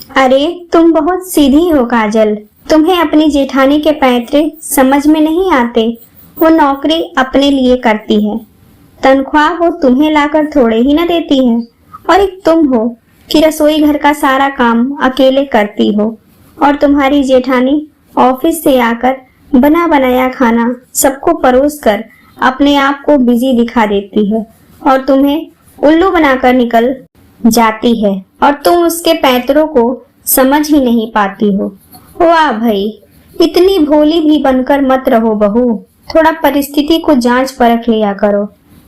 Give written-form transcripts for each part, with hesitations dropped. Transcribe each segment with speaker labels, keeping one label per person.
Speaker 1: अरे तुम बहुत सीधी हो काजल। तुम्हें अपनी जेठानी के पैतरे समझ में नहीं आते। वो नौकरी अपने लिए करती है, तनख्वाह वो तुम्हें लाकर थोड़े ही न देती है। और एक तुम हो कि रसोई घर का सारा काम अकेले करती हो, और तुम्हारी जेठानी ऑफिस से आकर बना बनाया खाना सबको परोस कर अपने आप को बिजी दिखा देती है और तुम्हें उल्लू बनाकर निकल जाती है, और तुम उसके पैतरों को समझ ही नहीं पाती हो। वाह भाई, इतनी भोली भी बनकर मत रहो बहू, थोड़ा परिस्थिति को जांच परख लिया करो।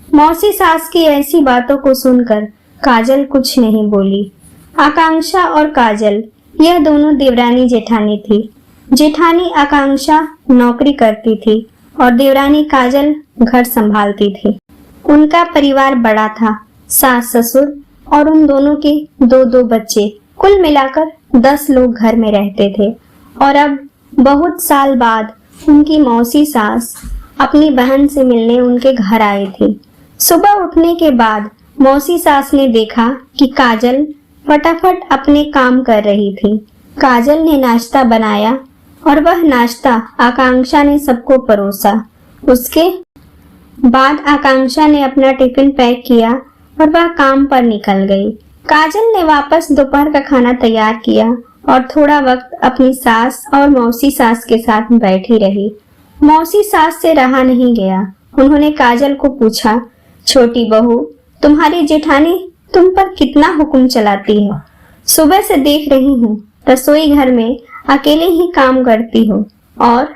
Speaker 1: मौसी सास की ऐसी बातों को सुनकर काजल कुछ नहीं बोली। आकांक्षा और काजल यह दोनों देवरानी जेठानी थी। जेठानी आकांक्षा नौकरी करती थी और देवरानी काजल घर संभालती थी। उनका परिवार बड़ा था, सास ससुर और उन दोनों के दो दो बच्चे, कुल मिलाकर 10 लोग घर में रहते थे। और अब बहुत साल बाद उनकी मौसी सास अपनी बहन से मिलने उनके घर आई थी। सुबह उठने के बाद मौसी सास ने देखा कि काजल फटाफट अपने काम कर रही थी। काजल ने नाश्ता बनाया और वह नाश्ता आकांक्षा ने सबको परोसा। उसके बाद आकांक्षा ने अपना टिफिन पैक किया और वह काम पर निकल गई। काजल ने वापस दोपहर का खाना तैयार किया और थोड़ा वक्त अपनी सास और मौसी सास के साथ बैठी रही। मौसी सास से रहा नहीं गया। उन्होंने काजल को पूछा, छोटी बहू, तुम्हारी जेठानी तुम पर कितना हुक्म चलाती है? सुबह से देख रही हूँ रसोई घर में अकेले ही काम करती हो, और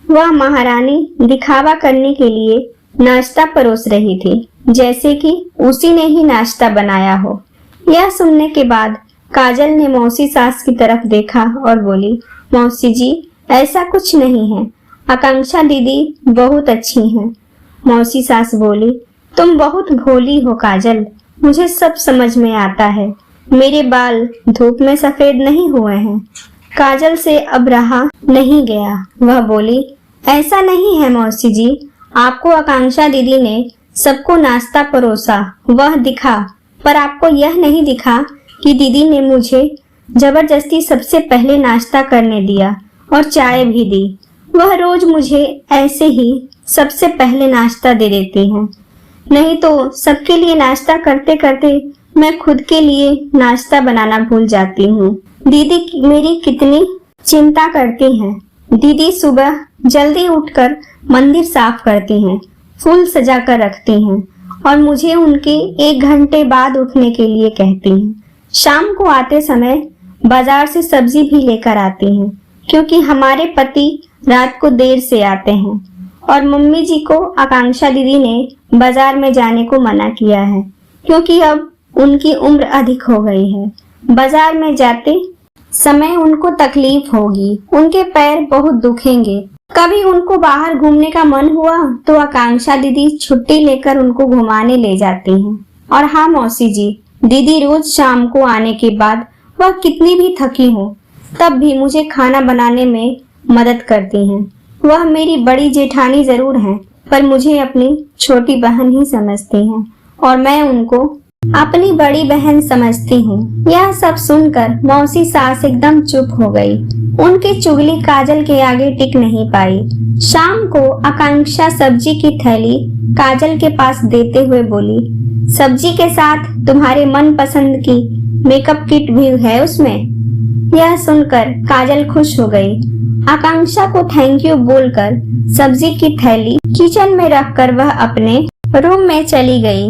Speaker 1: वह महारानी दिखावा करने के लिए नाश्ता परोस रही थी, जैसे कि उसी ने ही नाश्ता बनाया हो। यह सुनने के बाद काजल ने मौसी सास की तरफ देखा और बोली, मौसी जी, ऐसा कुछ नहीं है, आकांक्षा दीदी बहुत अच्छी हैं। मौसी सास बोली, तुम बहुत भोली हो काजल, मुझे सब समझ में आता है। मेरे बाल धूप में सफेद नहीं हुए हैं। काजल से अब रहा नहीं गया। वह बोली, ऐसा नहीं है मौसी जी, आपको आकांक्षा दीदी ने सबको नाश्ता परोसा वह दिखा, पर आपको यह नहीं दिखा कि दीदी ने मुझे जबरदस्ती सबसे पहले नाश्ता करने दिया और चाय भी दी। वह रोज मुझे ऐसे ही सबसे पहले नाश्ता दे देती हैं, नहीं तो सबके लिए नाश्ता करते करते मैं खुद के लिए नाश्ता बनाना भूल जाती हूँ। दीदी मेरी कितनी चिंता करती हैं। दीदी सुबह जल्दी उठकर मंदिर साफ करती हैं, फूल सजा कर रखती हैं और मुझे उनके 1 घंटे बाद उठने के लिए कहती हैं। शाम को आते समय बाजार से सब्जी भी लेकर आती हैं, क्योंकि हमारे पति रात को देर से आते हैं और मम्मी जी को आकांक्षा दीदी ने बाजार में जाने को मना किया है, क्योंकि अब उनकी उम्र अधिक हो गई है। बाजार में जाते समय उनको तकलीफ होगी, उनके पैर बहुत दुखेंगे। कभी उनको बाहर घूमने का मन हुआ तो आकांक्षा दीदी छुट्टी लेकर उनको घुमाने ले जाती हैं। और हाँ मौसी जी, दीदी रोज शाम को आने के बाद वह कितनी भी थकी हो तब भी मुझे खाना बनाने में मदद करती हैं। वह मेरी बड़ी जेठानी जरूर हैं, पर मुझे अपनी छोटी बहन ही समझती हैं और मैं उनको अपनी बड़ी बहन समझती हूँ। यह सब सुनकर मौसी सास एकदम चुप हो गई। उनकी चुगली काजल के आगे टिक नहीं पाई। शाम को आकांक्षा सब्जी की थैली काजल के पास देते हुए बोली, सब्जी के साथ तुम्हारे मन पसंद की मेकअप किट भी है उसमें। यह सुनकर काजल खुश हो गई। आकांक्षा को थैंक यू बोलकर सब्जी की थैली किचन में रखकर वह अपने रूम में चली गई।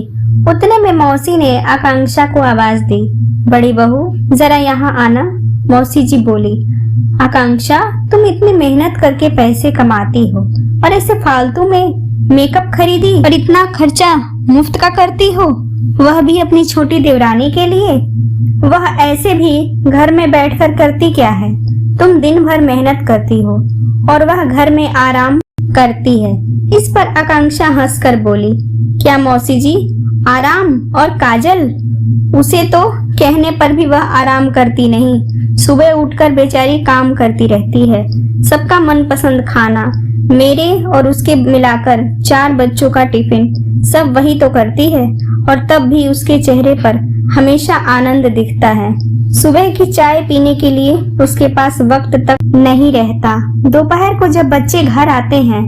Speaker 1: उतने में मौसी ने आकांक्षा को आवाज दी, बड़ी बहू जरा यहाँ आना। मौसी जी बोली, आकांक्षा तुम इतनी मेहनत करके पैसे कमाती हो और ऐसे फालतू में मेकअप खरीदी और इतना खर्चा मुफ्त का करती हो, वह भी अपनी छोटी देवरानी के लिए। वह ऐसे भी घर में बैठकर करती क्या है? तुम दिन भर मेहनत करती हो और वह घर में आराम करती है। इस पर आकांक्षा हंसकर बोली, क्या मौसी जी आराम? और काजल, उसे तो कहने पर भी वह आराम करती नहीं। सुबह उठकर बेचारी काम करती रहती है, सबका मनपसंद खाना, मेरे और उसके मिलाकर 4 बच्चों का टिफिन सब वही तो करती है, और तब भी उसके चेहरे पर हमेशा आनंद दिखता है। सुबह की चाय पीने के लिए उसके पास वक्त तक नहीं रहता। दोपहर को जब बच्चे घर आते हैं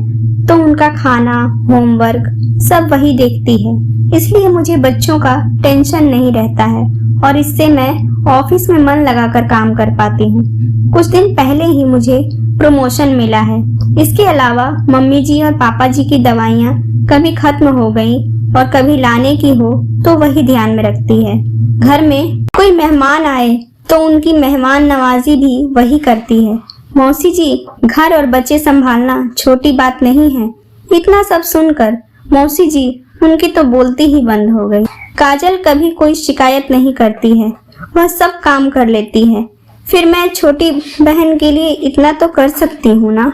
Speaker 1: तो उनका खाना, होमवर्क सब वही देखती है। इसलिए मुझे बच्चों का टेंशन नहीं रहता है और इससे मैं ऑफिस में मन लगाकर काम कर पाती हूँ। कुछ दिन पहले ही मुझे प्रमोशन मिला है। इसके अलावा मम्मी जी और पापा जी की दवाइयाँ कभी खत्म हो गई और कभी लाने की हो तो वही ध्यान में रखती है। घर में कोई मेहमान आए तो उनकी मेहमान नवाजी भी वही करती है। मौसी जी, घर और बच्चे संभालना छोटी बात नहीं है। इतना सब सुनकर मौसी जी उनकी तो बोलती ही बंद हो गई। काजल कभी कोई शिकायत नहीं करती है, वह सब काम कर लेती है। फिर मैं छोटी बहन के लिए इतना तो कर सकती हूँ ना।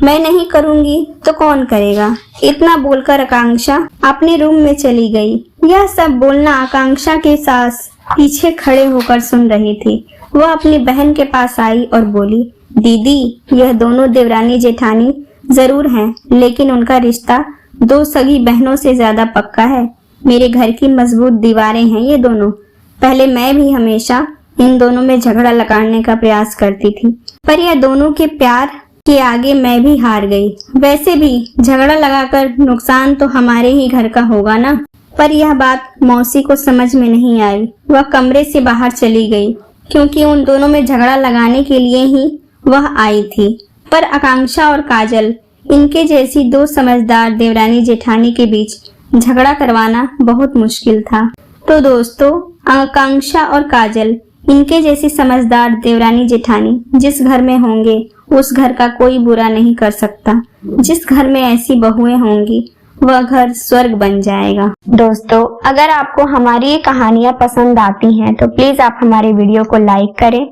Speaker 1: मैं नहीं करूँगी तो कौन करेगा। इतना बोलकर आकांक्षा अपने रूम में चली गई। यह सब बोलना आकांक्षा के सास पीछे खड़े होकर सुन रही थी। वह अपनी बहन के पास आई और बोली, दीदी, यह दोनों देवरानी जेठानी जरूर हैं, लेकिन उनका रिश्ता दो सगी बहनों से ज्यादा पक्का है। मेरे घर की मजबूत दीवारें हैं ये दोनों। पहले मैं भी हमेशा इन दोनों में झगड़ा लगाने का प्रयास करती थी, पर यह दोनों के प्यार के आगे मैं भी हार गई। वैसे भी झगड़ा लगाकर नुकसान तो हमारे ही घर का होगा ना। पर यह बात मौसी को समझ में नहीं आई। वह कमरे से बाहर चली गई, क्योंकि उन दोनों में झगड़ा लगाने के लिए ही वह आई थी। पर आकांक्षा और काजल, इनके जैसी दो समझदार देवरानी जेठानी के बीच झगड़ा करवाना बहुत मुश्किल था। तो दोस्तों, आकांक्षा और काजल, इनके जैसी समझदार देवरानी जेठानी जिस घर में होंगे उस घर का कोई बुरा नहीं कर सकता। जिस घर में ऐसी बहुएं होंगी वह घर स्वर्ग बन जाएगा। दोस्तों, अगर आपको हमारी ये कहानियाँ पसंद आती हैं तो प्लीज आप हमारे वीडियो को लाइक करें,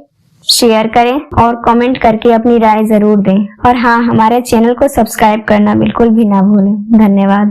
Speaker 1: शेयर करें और कमेंट करके अपनी राय जरूर दें। और हाँ, हमारे चैनल को सब्सक्राइब करना बिल्कुल भी ना भूलें। धन्यवाद।